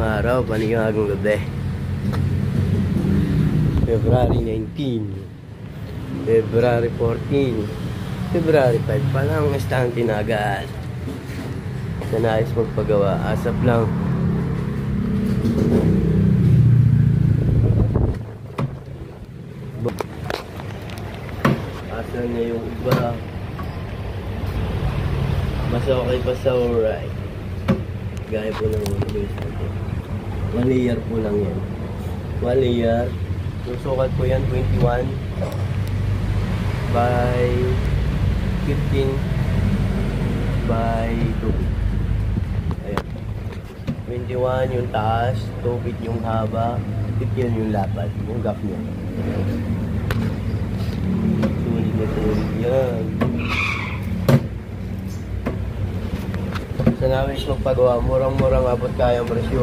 araw, panigagong gabi. February 19, February 14, February 5 pa lang ang tinagal. Sa nais magpagawa, asap lang. Asan na yung iba? Mas okay pa sa alright. Gaya po ng base natin. 1 layer po lang yan. 1 layer. Yung sukat po yan, 21 by 15 by 2 feet. Ayan. 21 yung taas, 2 feet yung haba, 15 yung lapad, yung gap niya. Sulit na sulit yan. Sa namin magpagawa, murang-murang abot kayang presyo.